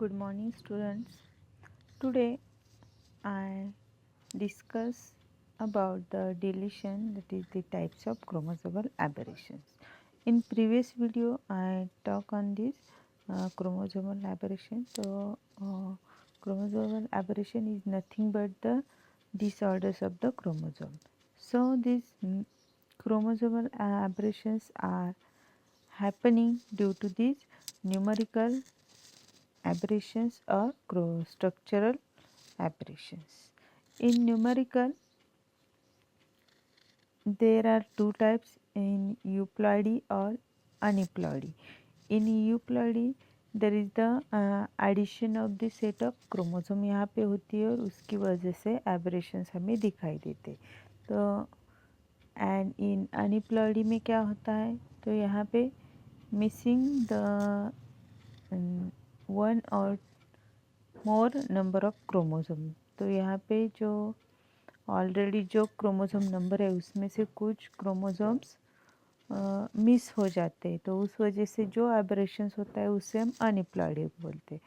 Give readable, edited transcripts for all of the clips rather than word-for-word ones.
Good morning, students. Today I discuss about the deletion, that is the types of chromosomal aberrations. In previous video I talk on this chromosomal aberration. Chromosomal aberration is nothing but the disorders of the chromosome. So these chromosomal aberrations are happening due to these numerical aberrations or structural aberrations. In numerical, there are two types in euploidy or aneuploidy. In euploidy, there is the addition of the set of chromosome यहाँ पे होती है और उसकी वजह से aberrations हमें दिखाई देते। तो एंड इन अनइप्लॉयडी में क्या होता है, तो यहाँ पे मिसिंग द वन और मोर नंबर ऑफ क्रोमोसोम। तो यहाँ पे जो ऑलरेडी जो क्रोमोसोम नंबर है उसमें से कुछ क्रोमोसोम्स मिस हो जाते हैं, तो उस वजह से जो एबरेशंस होता है उससे हम अनइप्लॉयडी बोलते हैं।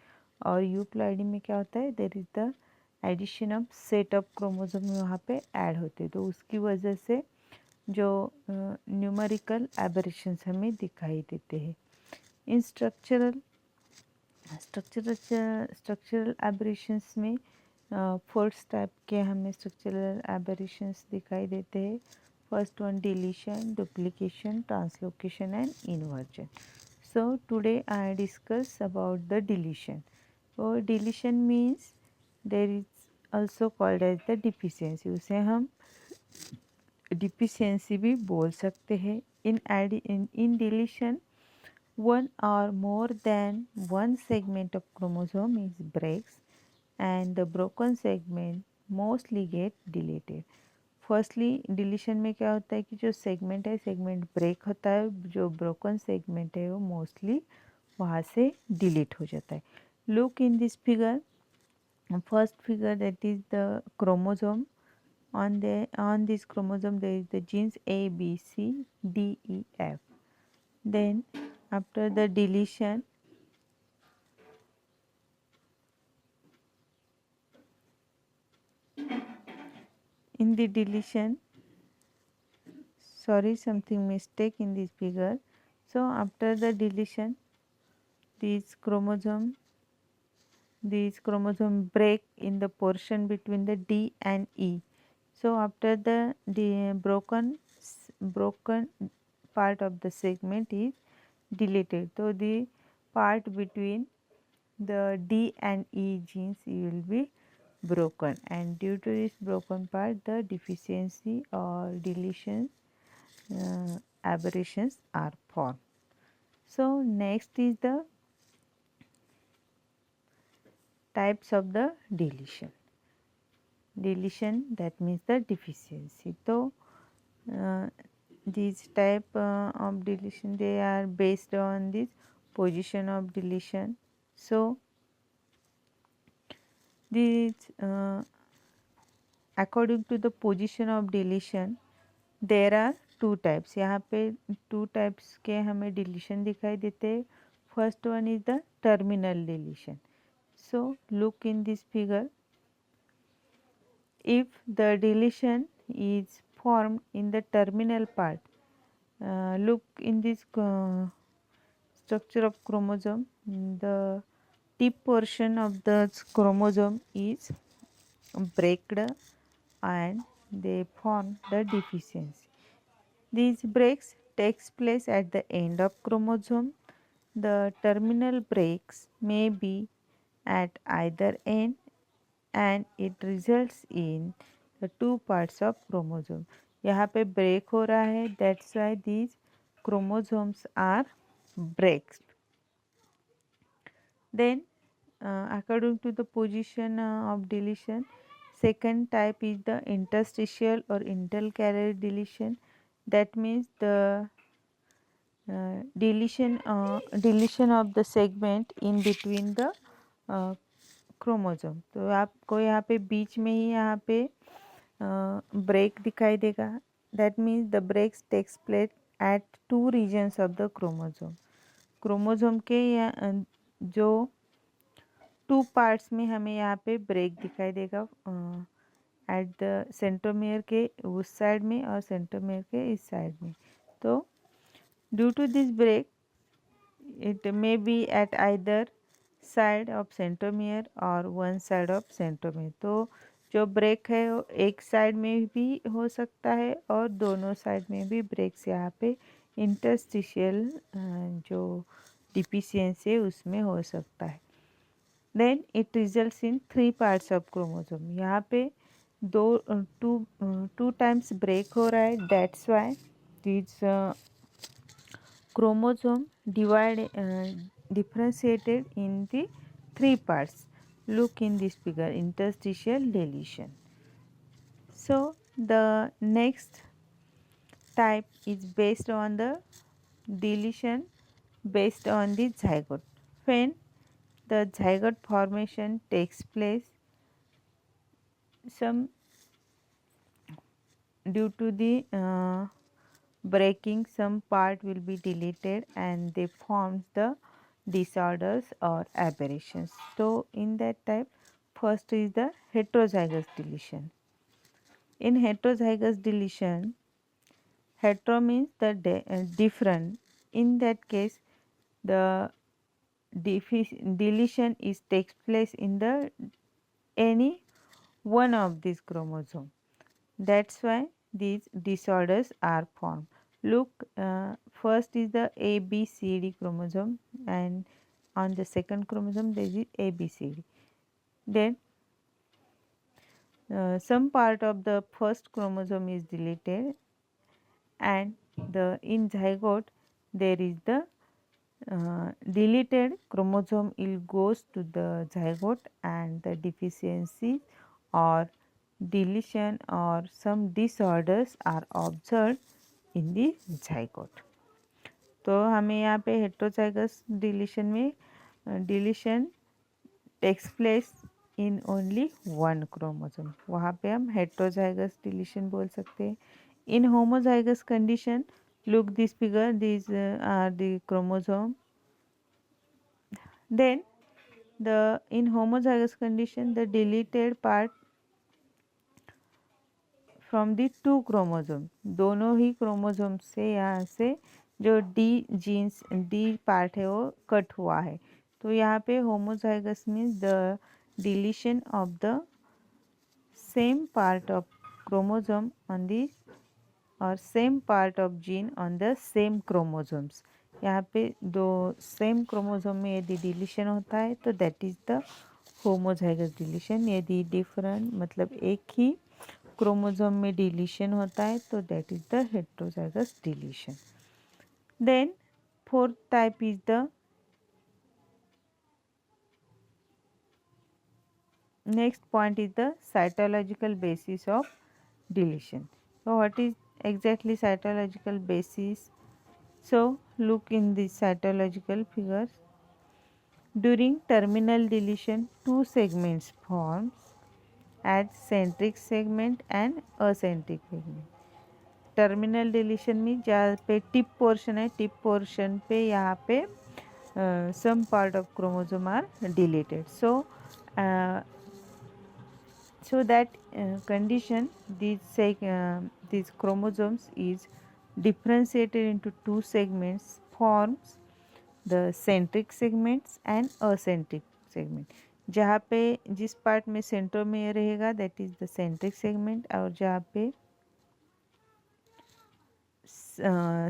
और यूप्लॉयडी में क्या होता है, there is the addition of set of chromosome वहाँ पे ऐड होते हैं, तो उसकी वजह से जो न्यूमेरिकल एबरेशंस हमें दिखाई देते हैं। इन स्ट्रक्चरल एबरेशंस में फोर्थ टाइप के हमें स्ट्रक्चरल एबरेशंस दिखाई देते हैं। First one deletion, duplication, translocation and inversion. So today I discuss about the deletion. और deletion means there is also called as the deficiency, उसे हम डिफिशियंसी भी बोल सकते हैं। In deletion one or more than one segment of chromosome is breaks and the broken segment mostly get deleted. Firstly deletion में क्या होता है कि जो सेगमेंट है सेगमेंट ब्रेक होता है, जो ब्रोकन सेगमेंट है वो मोस्टली वहाँ से डिलीट हो जाता है। Look in this figure, first figure that is the chromosome. on this chromosome there is the genes A, B, C, D, E, F. Then after the deletion, in the deletion, sorry, something mistake in this figure. So after the deletion, these chromosome break in the portion between the D and E. So after the broken part of the segment is deleted, so the part between the D and E genes will be broken, and due to this broken part the deficiency or deletion aberrations are formed. So next is the types of the deletion. Deletion, that means the deficiency. So these type of deletion, they are based on this position of deletion. So these according to the position of deletion there are two types. यहाँ पे two types के हमें deletion दिखाई देते हैं। First one is the terminal deletion. So look in this figure. If the deletion is formed in the terminal part, look in this structure of chromosome, the tip portion of the chromosome is breaked and they form the deficiency. These breaks takes place at the end of chromosome. The terminal breaks may be at either end and it results in the two parts of chromosome. यहाँ पे break हो रहा है, that's why these chromosomes are breaks. Then according to the position of deletion, second type is the interstitial or intercalary deletion. That means the deletion of the segment in between the chromosome. तो आपको यहाँ पे बीच में ही यहाँ पे break दिखाई देगा। That means the breaks takes place at two regions of the chromosome. Chromosome के जो 2 पार्ट्स में हमें यहाँ पे ब्रेक दिखाई देगा एट द सेंट्रोमियर के उस साइड में और सेंट्रोमियर के इस साइड में। तो due to this break it may be at either side of centromere और वन साइड ऑफ सेंट्रोमियर। तो जो ब्रेक है वो एक साइड में भी हो सकता है और दोनों साइड में भी ब्रेक्स यहाँ पे इंटरस्टिशियल जो डिफिशियंसी है उसमें हो सकता है। Then it results in 3 parts of chromosome. यहाँ पे टू टाइम्स ब्रेक हो रहा है, that's why this chromosome differentiated in the 3 parts. Look in this figure, interstitial deletion. So the next type is based on the deletion based on the zygote. When the zygote formation takes place, some due to the breaking, some part will be deleted and they forms the disorders or aberrations. So in that type, first is the heterozygous deletion. In heterozygous deletion, hetero means the different. In that case, the deletion is takes place in the any one of these chromosomes. That's why these disorders are formed. Look, first is the ABCD chromosome and on the second chromosome there is ABCD. Then some part of the first chromosome is deleted and the in zygote there is the deleted chromosome will goes to the zygote and the deficiency or deletion or some disorders are observed in the zygote. तो हमें यहाँ पे heterozygous deletion में deletion takes place in only one chromosome, वहाँ पे हम heterozygous deletion बोल सकते हैं। In homozygous condition, look this figure, this are the chromosome. Then in homozygous condition the deleted part from the 2 chromosome, दोनों ही chromosome से यहाँ से जो डी जीन्स डी पार्ट है वो कट हुआ है। तो यहाँ पे homozygous means the deletion of the same part of chromosome on the और same part of gene on the same chromosomes. यहाँ पे दो सेम क्रोमोसोम में यदि डिलीशन होता है तो that is the homozygous deletion. यदि डिफरेंट मतलब एक ही क्रोमोसोम में डिलीशन होता है तो that is the heterozygous deletion. Then fourth type is the next point is the cytological basis of deletion. So what is exactly cytological basis? So look in the cytological figures. During terminal deletion, two segments forms as centric segment and acentric segment. Terminal deletion में जहाँ पे tip portion है, tip portion पे यहाँ पे some part of chromosome are deleted. So that condition these chromosomes is differentiated into two segments forms the centric segments and acentric segment. जहाँ पे जिस पार्ट में सेंट्रोमियर रहेगा that is the centric segment और जहाँ पे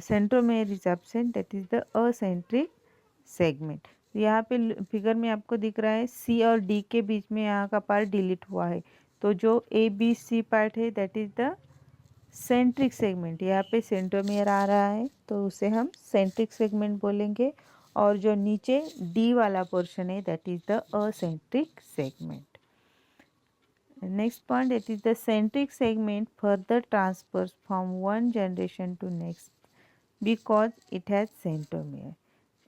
centromere is absent that is the eccentric segment. यहाँ पे फिगर में आपको दिख रहा है सी और डी के बीच में यहाँ का पार्ट डिलीट हुआ है, तो जो ए बी सी पार्ट है that is the centric segment. यहाँ पे सेंट्रोमियर आ रहा है तो उसे हम सेंट्रिक सेगमेंट बोलेंगे और जो नीचे डी वाला पोर्शन है that is the eccentric segment. Next point, it is the centric segment further transfers from one generation to next because it has centromere.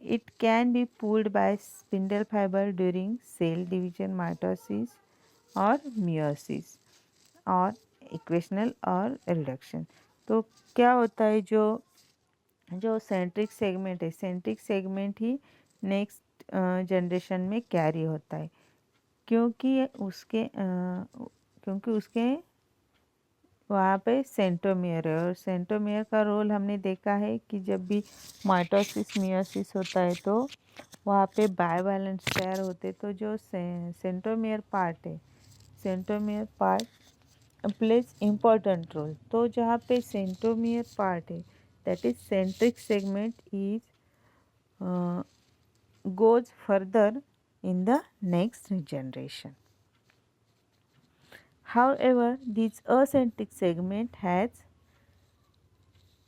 It can be pulled by spindle fiber during cell division, mitosis or meiosis और equational और reduction. तो क्या होता है जो centric segment है, centric segment ही next generation में carry होता है। क्योंकि उसके वहाँ पे सेंट्रोमियर है, और सेंट्रोमियर का रोल हमने देखा है कि जब भी माइटोसिस मियोसिस होता है तो वहाँ पे बाइवैलेंट पेयर होते, तो जो सेंट्रोमियर पार्ट है, centromere part plays important role. तो जहाँ पे सेंट्रोमियर पार्ट है, that is centric segment is goes further in the next generation. However, this acentric segment has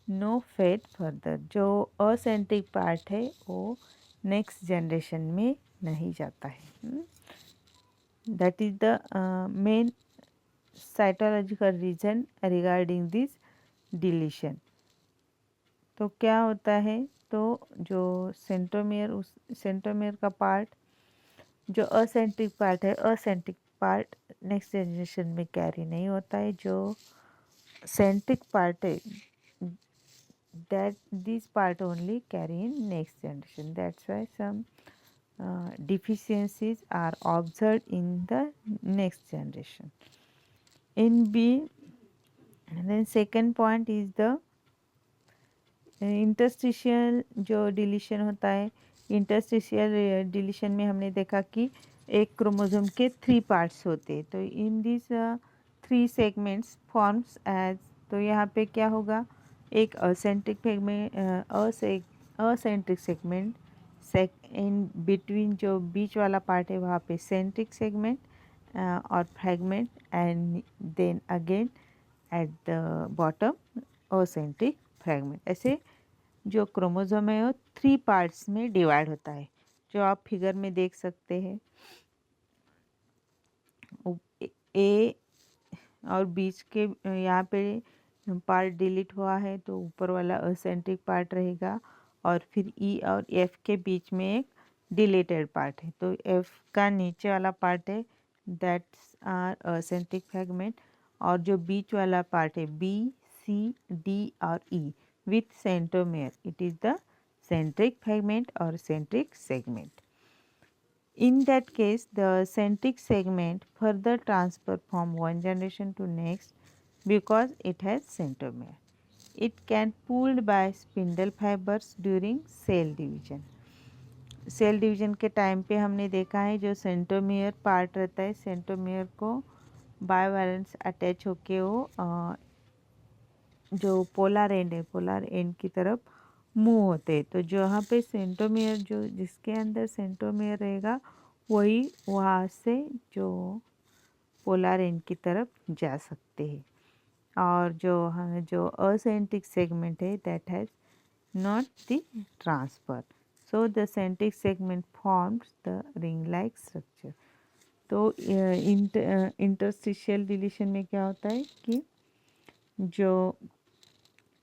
no fate further. जो acentric part है वो next generation में नहीं जाता है. That is the main cytological reason regarding this deletion. तो क्या होता है, तो जो सेंट्रोमियर का पार्ट, जो असेंट्रिक पार्ट है, असेंट्रिक पार्ट नेक्स्ट जनरेशन में कैरी नहीं होता है। जो सेंट्रिक पार्ट है, that this part only carry in next generation. That's why some deficiencies are observed in the next generation. In B, and then second point is the interstitial जो deletion होता है। Interstitial deletion में हमने देखा कि एक chromosome के 3 parts होते हैं, तो in this 3 segments forms as, तो यहाँ पे क्या होगा, एक असेंट्रिक सेगमेंट इन बिटवीन, जो बीच वाला पार्ट है वहाँ पे सेंट्रिक सेगमेंट और fragment, and then again at the bottom acentric fragment. ऐसे जो क्रोमोसोम है वो 3 पार्ट्स में डिवाइड होता है, जो आप फिगर में देख सकते हैं। ए और बीच के यहाँ पे पार्ट डिलीट हुआ है, तो ऊपर वाला असेंट्रिक पार्ट रहेगा, और फिर ई और एफ के बीच में एक डिलीटेड पार्ट है, तो एफ का नीचे वाला पार्ट है, दैट्स आर असेंट्रिक फ्रैगमेंट, और जो बीच वाला पार्ट है बी सी डी और ई with centromere, it is the centric fragment or centric segment. In that case, the centric segment further transfer from one generation to next because it has centromere. It can pulled by spindle fibers during cell division. Cell division के time पे हमने देखा है जो centromere part रहता है, centromere को बाइवैलेंस attach होके वो जो पोलर एंड है, पोलर एंड की तरफ मूव होते हैं, तो जो यहाँ पे सेंट्रोमियर, जो जिसके अंदर सेंट्रोमियर रहेगा वही वहाँ से जो पोलर एंड की तरफ जा सकते हैं, और जो असेंट्रिक सेगमेंट है that has not the transfer, so the centric segment forms the ring like structure. तो इंटरस्टिशियल डिलीशन में क्या होता है कि जो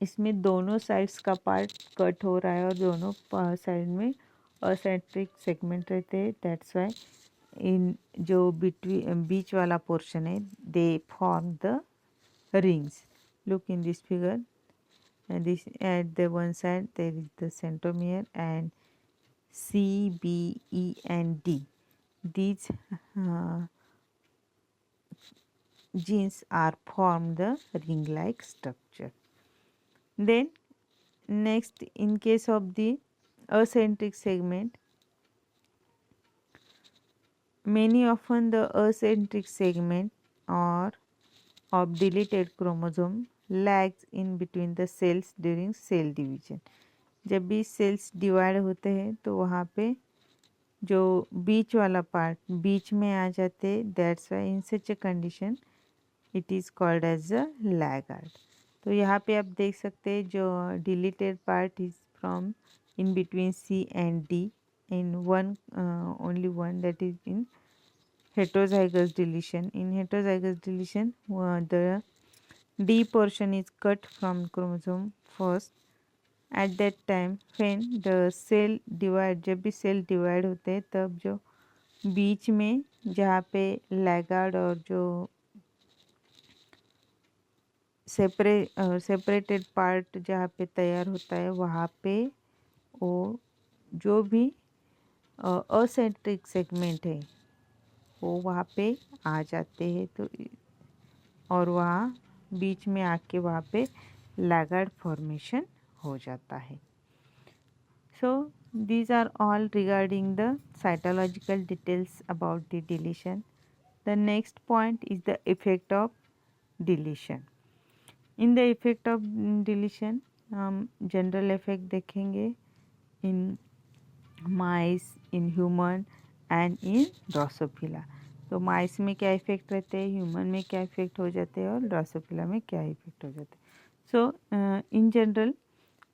इसमें दोनों साइड्स का पार्ट कट हो रहा है और दोनों साइड में असेंट्रिक सेगमेंट रहते हैं, दैट्स वाई इन जो बीच वाला पोर्शन है they form the rings. Look in this figure, this at the one side there is the centromere and C, B, E and D, these genes are form the ring like structure. Then next, in case of the acentric segment, many often the acentric segment or of deleted chromosome lags in between the cells during cell division. जब भी sales divide होते हैं तो वहाँ पे जो बीच वाला part बीच में आ जाते, that's why in such a condition it is called as a laggard. तो यहाँ पे आप देख सकते हैं जो deleted part is from in between C and D in one only one, that is in heterozygous deletion. In heterozygous deletion, the D portion is cut from chromosome first. At that time when the cell divide, जब भी cell divide होते हैं तब जो बीच में जहाँ पे laggard और जो सेपरेटेड पार्ट जहाँ पे तैयार होता है वहाँ पे वो जो भी असेंट्रिक सेगमेंट है वो वहाँ पे आ जाते हैं, तो और वहाँ बीच में आके वहाँ पे लैगार्ड फॉर्मेशन हो जाता है. So these are all regarding the cytological details about the deletion. The next point is the effect of deletion. In the effect of deletion हम जनरल इफेक्ट देखेंगे in mice, in human and in Drosophila. तो mice में क्या effect रहते हैं, human में क्या effect हो जाते हैं और ड्रोसोफिला में क्या इफेक्ट हो जाते हैं. So in general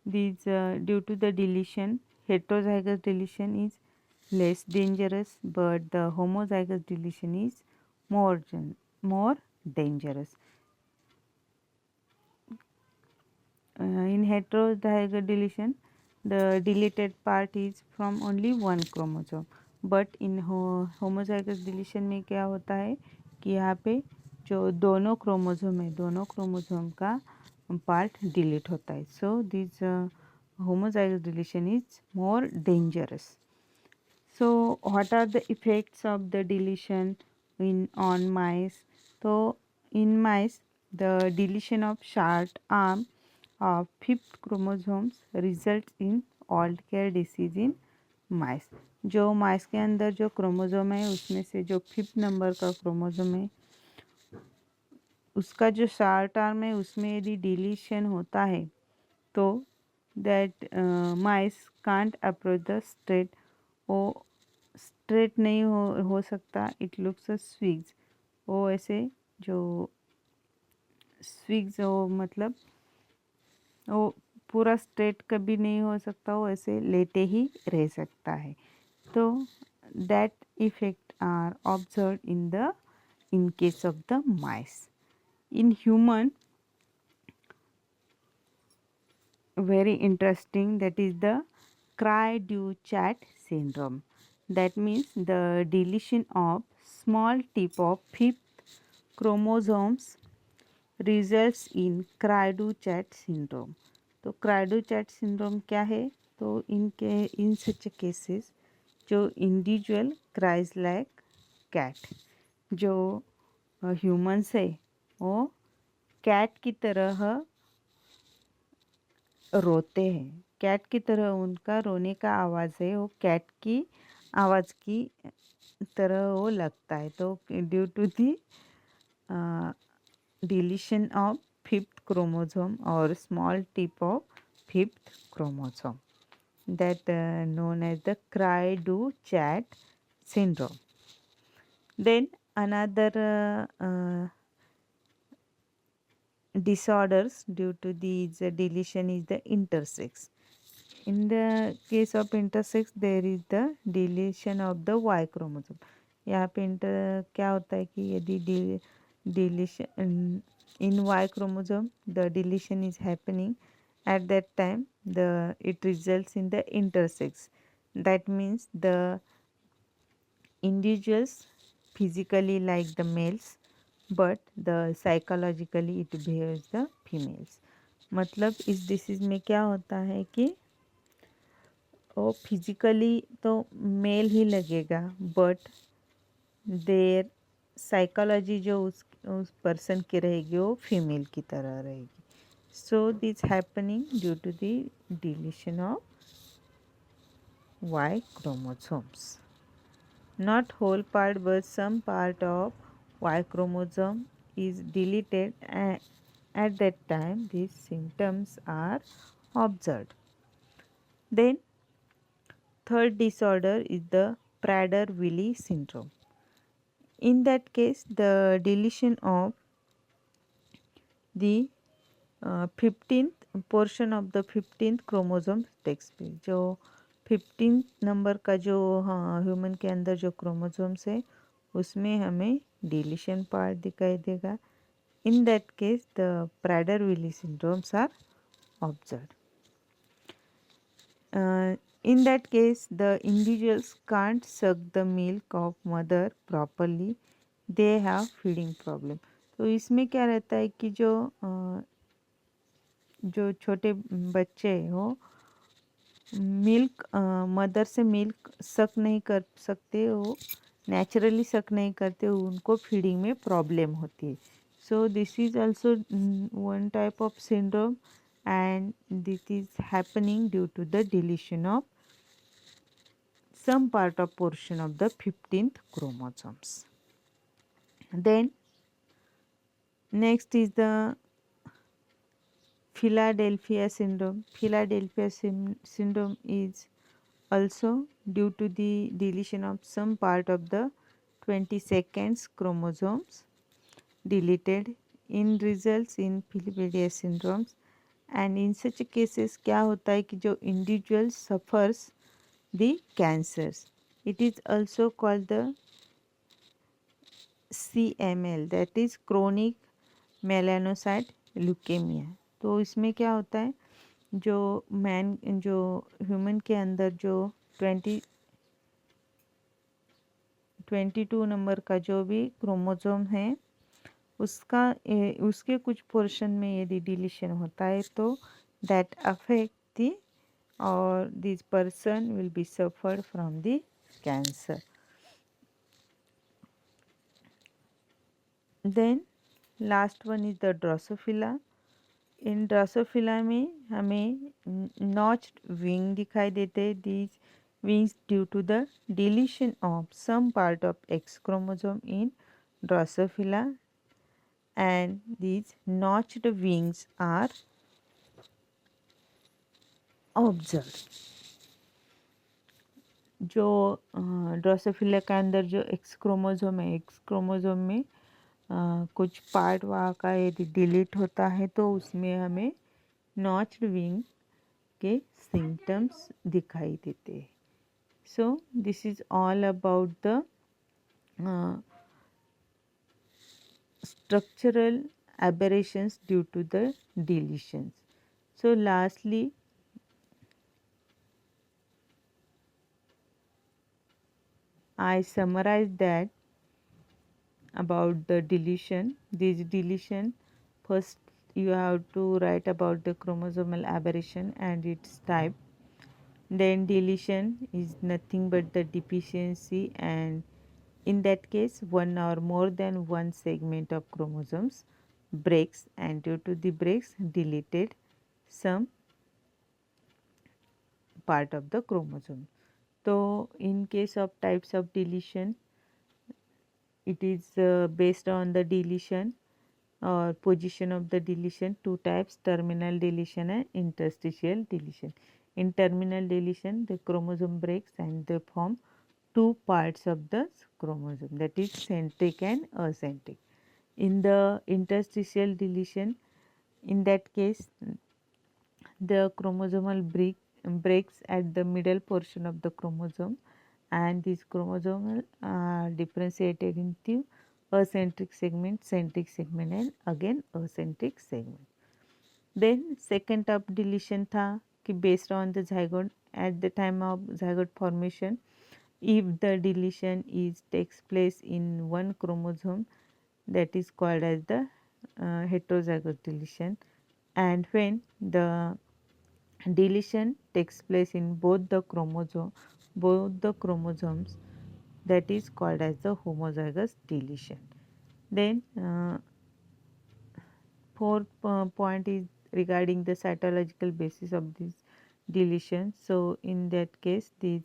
these due to the deletion, heterozygous deletion is less dangerous, but the homozygous deletion is more dangerous. In heterozygous deletion, the deleted part is from only one chromosome, but in homozygous deletion में क्या होता है कि यहाँ पे जो दोनों chromosome है, दोनों क्रोमोसोम का पार्ट डिलीट होता है. So this homozygous deletion is more dangerous. So what are the effects of the deletion on mice? So in mice, the deletion of short arm of fifth chromosomes results in old care disease in mice. जो माइस के अंदर जो chromosome है उसमें से जो fifth number का chromosome है उसका जो शॉर्ट आर्म है उसमें यदि डिलीशन होता है तो that mice can't approach the straight, वो स्ट्रेट नहीं हो सकता. इट लुक्स स्विग्स, वो ऐसे जो स्विग्स हो मतलब वो पूरा स्ट्रेट कभी नहीं हो सकता, वो ऐसे लेटे ही रह सकता है. तो that effect are observe in case of the mice. In human very interesting, that is the Cry-du-Chat syndrome. That means the deletion of small tip of fifth chromosomes results in Cry-du-Chat syndrome. तो Cry-du-Chat syndrome क्या है, तो in such cases जो individual cries like cat, जो humans है वो cat की तरह रोते हैं. कैट की तरह उनका रोने का आवाज़ है, वो कैट की आवाज़ की तरह वो लगता है. तो due to the deletion of fifth chromosome और small tip of fifth chromosome, that known as the Cry-du-Chat syndrome. Then another disorders due to these deletion is the intersex. In the case of intersex there is the deletion of the Y chromosome. यहाँ पे क्या होता है कि यदि deletion in Y chromosome the deletion is happening, at that time it results in the intersex. That means the individuals physically like the males but the psychologically it behaves the females. मतलब इस disease में क्या होता है कि वो physically तो mail ही लगेगा बट देर साइकोलॉजी जो उस पर्सन की रहेगी वो फीमेल की तरह रहेगी. So this happening due to the deletion of Y chromosomes. Not whole part but some part of Y chromosome is deleted, and at that time these symptoms are observed. Then third disorder is the Prader-Willi syndrome. In that case the deletion of the 15th portion of the 15th chromosome takes place. जो 15th number का जो human के अंदर जो chromosomes है उसमें हमें deletion part दिखाई देगा. In that case the Prader-Willi syndromes are observed. In that case the individuals can't suck the milk of mother properly, they have feeding problem. तो इसमें क्या रहता है कि जो छोटे बच्चे हो मिल्क मदर से मिल्क सक नहीं कर सकते, वो नेचुरली सक नहीं करते, उनको फीडिंग में प्रॉब्लम होती है. So this is also one type of syndrome and this is happening due to the deletion of some part of portion of the 15th chromosomes. Then next is the Philadelphia syndrome. Philadelphia syndrome is also due to the deletion of some part of the 22nd chromosomes deleted in results in Philadelphia syndromes. And in such cases क्या होता है कि जो individual suffers the cancers, it is also called the CML, that is chronic melanocyte leukemia. तो इसमें क्या होता है, जो ह्यूमन के अंदर जो 22 नंबर का जो भी क्रोमोसोम है उसके कुछ पोर्शन में यदि डिलीशन होता है तो दैट अफेक्ट दी और this person will be suffered from the cancer. Then last one is the drosophila. In drosophila में हमें नॉच्ड विंग दिखाई देते. These wings due to the deletion of some part of X chromosome in Drosophila, and these notched wings are observed. जो Drosophila के अंदर जो x chromosome है, x chromosome में कुछ पार्ट वहाँ का यदि डिलीट होता है तो उसमें हमें नॉच्ड विंग के सिम्टम्स दिखाई देते हैं. So this is all about the structural aberrations due to the deletions. So lastly, I summarize that about the deletion. This deletion, first you have to write about the chromosomal aberration and its type. Then deletion is nothing but the deficiency, and in that case one or more than one segment of chromosomes breaks, and due to the breaks deleted some part of the chromosome. So in case of types of deletion, it is based on the deletion or position of the deletion. Two types: terminal deletion and interstitial deletion. In terminal deletion, the chromosome breaks and they form two parts of the chromosome, that is centric and acentric. In the interstitial deletion, in that case the chromosomal breaks at the middle portion of the chromosome, and these chromosomal are differentiated into acentric segment, centric segment and again acentric segment. Then second type deletion था कि based on the zygote, at the time of zygote formation, if the deletion takes place in one chromosome, that is called as the heterozygous deletion, and when the deletion takes place in both the chromosomes, that is called as the homozygous deletion. Then fourth point is regarding the cytological basis of this deletion. So in that case, these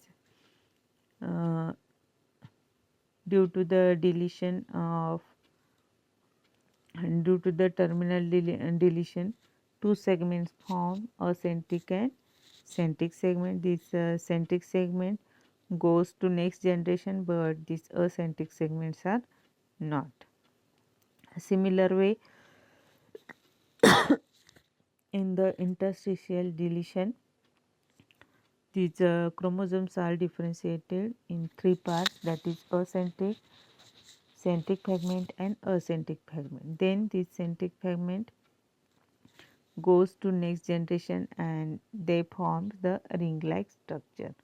due to the deletion of due to the terminal deletion, two segments form, a centric and centric segment. This centric segment goes to next generation, but these acentric segments are not. A similar way, in the interstitial deletion, these chromosomes are differentiated in three parts, that is acentric, centric fragment and acentric fragment. Then this centric fragment goes to next generation and they form the ring-like structure,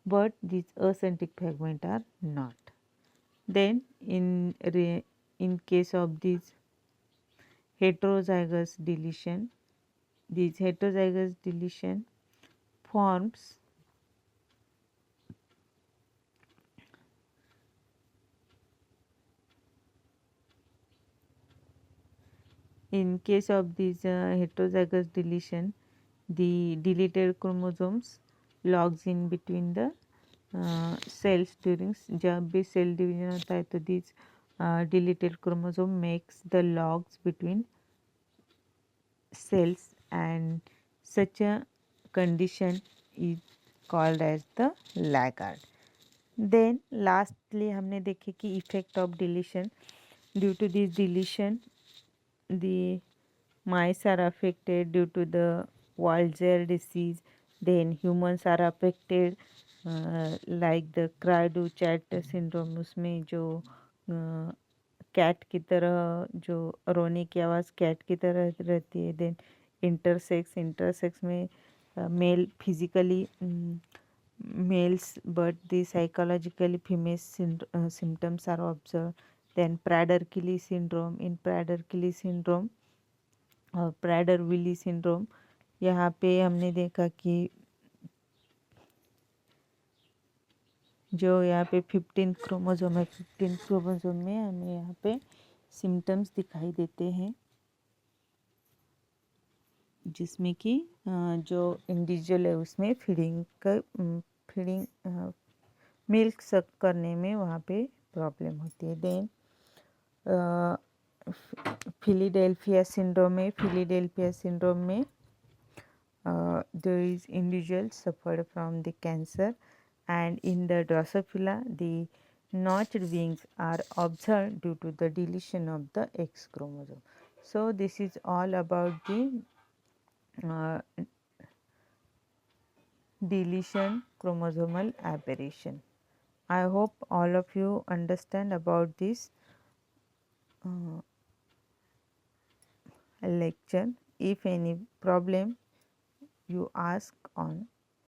but these acentric fragments are not. Then in case of this heterozygous deletion, this heterozygous deletion forms In case of this heterozygous deletion, the deleted chromosomes logs in between the cells during जब भी cell division होता है तो these deleted chromosome makes the logs between cells, and such a condition is called as the laggard. Then lastly हमने देखे कि effect of deletion. Due to this deletion, the mice are affected due to the Walzer disease. Then humans are affected like the cry do chat syndrome. उसमें जो cat की तरह जो रोने की आवाज़ कैट की तरह रहती है. देन इंटरसेक्स में male physically males but the psychologically female symptoms are observed. Then Prader-Willi syndrome. In Prader-Willi syndrome और Prader-Willi syndrome, यहाँ पे हमने देखा कि जो यहाँ पे 15 क्रोमोसोम है, 15 क्रोमोसोम में हमें यहाँ पे सिम्टम्स दिखाई देते हैं, जिसमें कि जो इंडिविजुअल है उसमें फीडिंग मिल्क सक करने में वहाँ पे प्रॉब्लम होती है. देन फिलीडेल्फिया सिंड्रोम में there is individual suffered from the cancer, and in the Drosophila the notched wings are observed due to the deletion of the X chromosome. So this is all about the deletion chromosomal aberration. I hope all of you understand about this lecture. If any problem you ask on